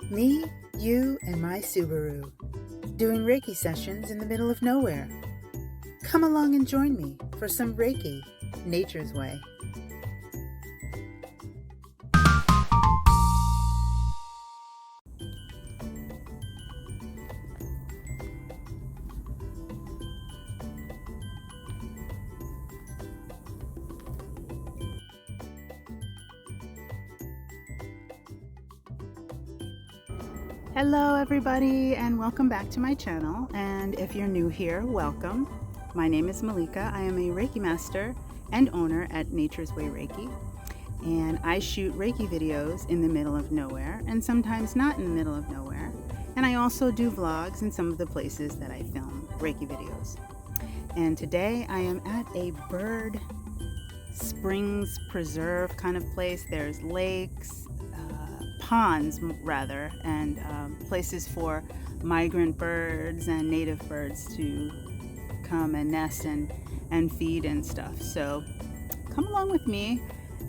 Me, you, and my Subaru, doing Reiki sessions in the middle of nowhere. Come along and join me for some Reiki, nature's way. Hello everybody, and welcome back to my channel. And if you're new here, welcome. My name is Malika. I am a Reiki master and owner at Nature's Way Reiki, and I shoot Reiki videos in the middle of nowhere and sometimes not in the middle of nowhere. And I also do vlogs in some of the places that I film Reiki videos. And today I am at a bird springs preserve kind of place. There's lakes, ponds rather, and places for migrant birds and native birds to come and nest and feed and stuff. So come along with me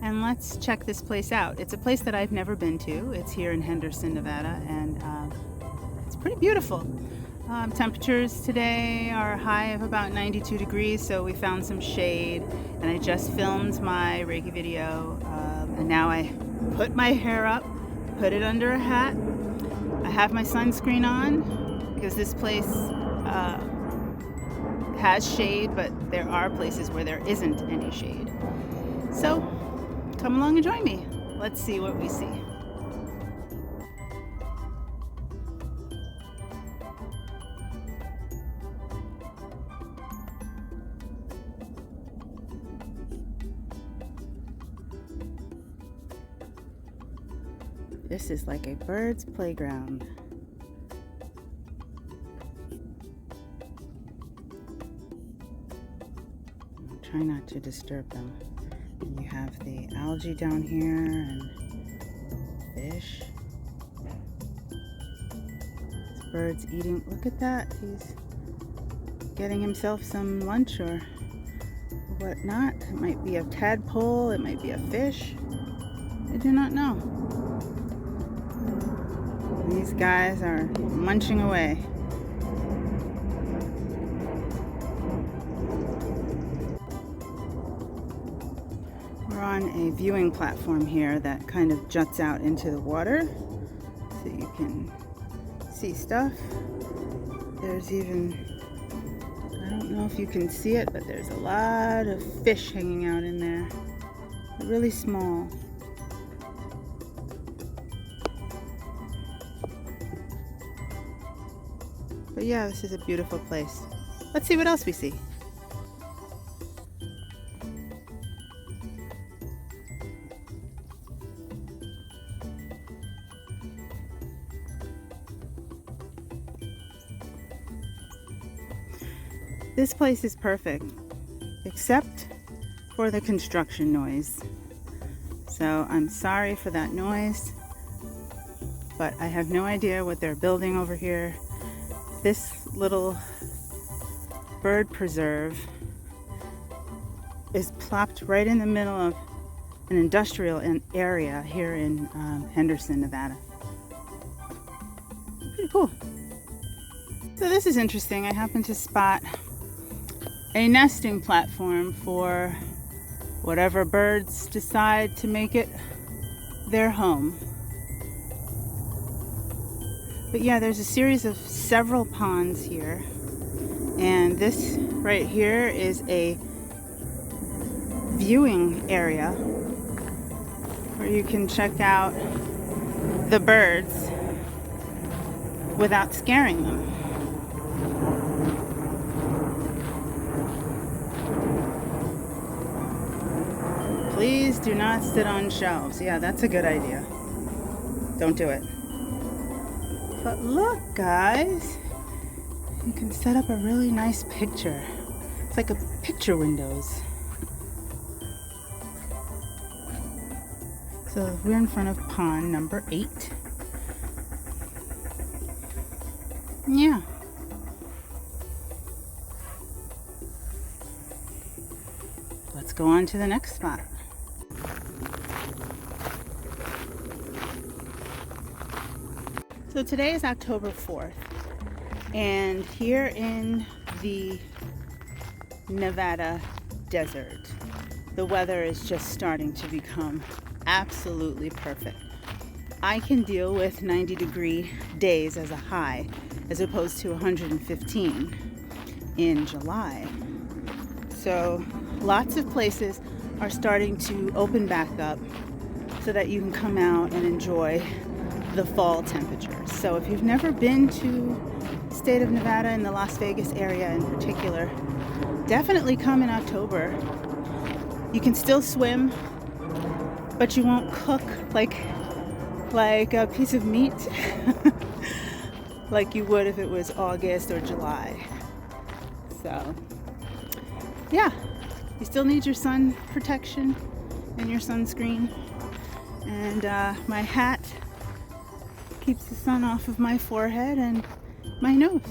and let's check this place out. It's a place that I've never been to. It's here in Henderson, Nevada, and it's pretty beautiful. Temperatures today are a high of about 92 degrees, so we found some shade, and I just filmed my Reiki video, and now I put my hair up, put it under a hat. I have my sunscreen on because this place has shade, but there are places where there isn't any shade. So come along and join me. Let's see what we see. This is like a bird's playground. Try not to disturb them. And you have the algae down here and fish. This bird's eating. Look at that. He's getting himself some lunch or whatnot. It might be a tadpole. It might be a fish. I do not know. These guys are munching away. We're on a viewing platform here that kind of juts out into the water so you can see stuff. There's even, I don't know if you can see it, but there's a lot of fish hanging out in there. They're really small. But yeah, this is a beautiful place. Let's see what else we see. This place is perfect, except for the construction noise. So I'm sorry for that noise, but I have no idea what they're building over here. This little bird preserve is plopped right in the middle of an industrial area here in Henderson, Nevada. Pretty cool. So this is interesting. I happened to spot a nesting platform for whatever birds decide to make it their home. But yeah, there's a series of several ponds here, and this right here is a viewing area where you can check out the birds without scaring them. Please do not sit on shelves. Yeah, that's a good idea. Don't do it. But look, guys, you can set up a really nice picture. It's like a picture windows. So we're in front of pond number 8. Yeah. Let's go on to the next spot. So today is October 4th, and here in the Nevada desert, the weather is just starting to become absolutely perfect. I can deal with 90-degree days as a high, as opposed to 115 in July. So lots of places are starting to open back up so that you can come out and enjoy the fall temperatures. So if you've never been to the state of Nevada and the Las Vegas area in particular, definitely come in October. You can still swim, but you won't cook like a piece of meat like you would if it was August or July. So yeah, you still need your sun protection and your sunscreen. And my hat keeps the sun off of my forehead and my nose.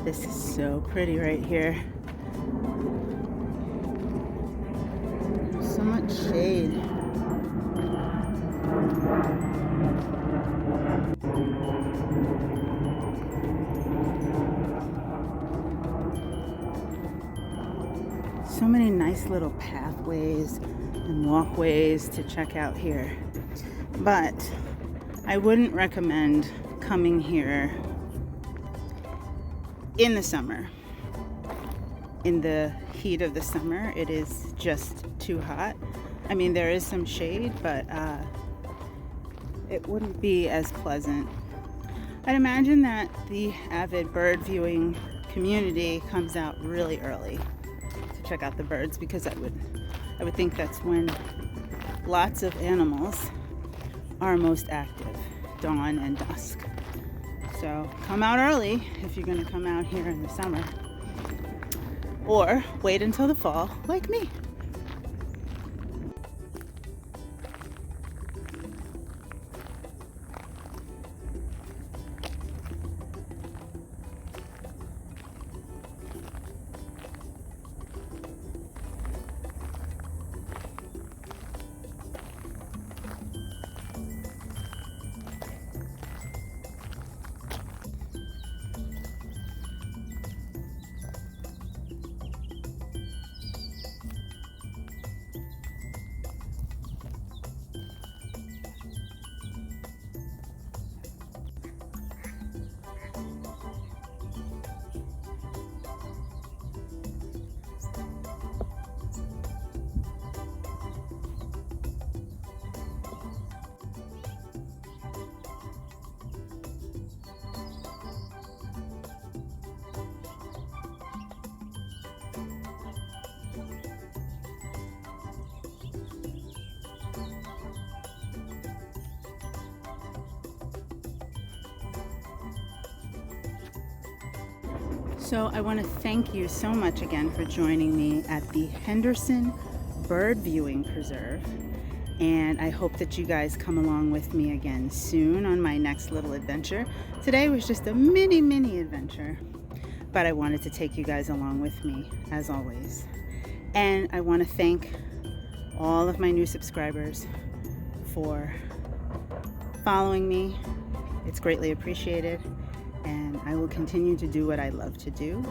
This is so pretty right here. So much shade. So many nice little pathways and walkways to check out here. But I wouldn't recommend coming here in the summer. In the heat of the summer, it is just too hot. I mean, there is some shade, but it wouldn't be as pleasant. I'd imagine that the avid bird viewing community comes out really early to check out the birds, because I would think that's when lots of animals are most active, dawn and dusk. So come out early if you're going to come out here in the summer, or wait until the fall like me. So I want to thank you so much again for joining me at the Henderson Bird Viewing Preserve. And I hope that you guys come along with me again soon on my next little adventure. Today was just a mini adventure, but I wanted to take you guys along with me as always. And I want to thank all of my new subscribers for following me. It's greatly appreciated. And I will continue to do what I love to do.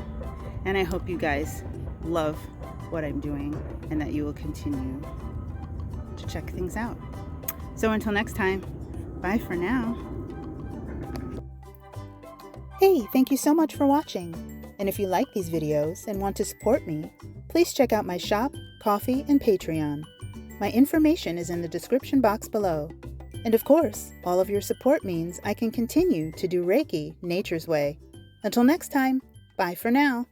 And I hope you guys love what I'm doing and that you will continue to check things out. So until next time, bye for now. Hey, thank you so much for watching. And if you like these videos and want to support me, please check out my shop, Ko-fi, and Patreon. My information is in the description box below. And of course, all of your support means I can continue to do Reiki nature's way. Until next time, bye for now.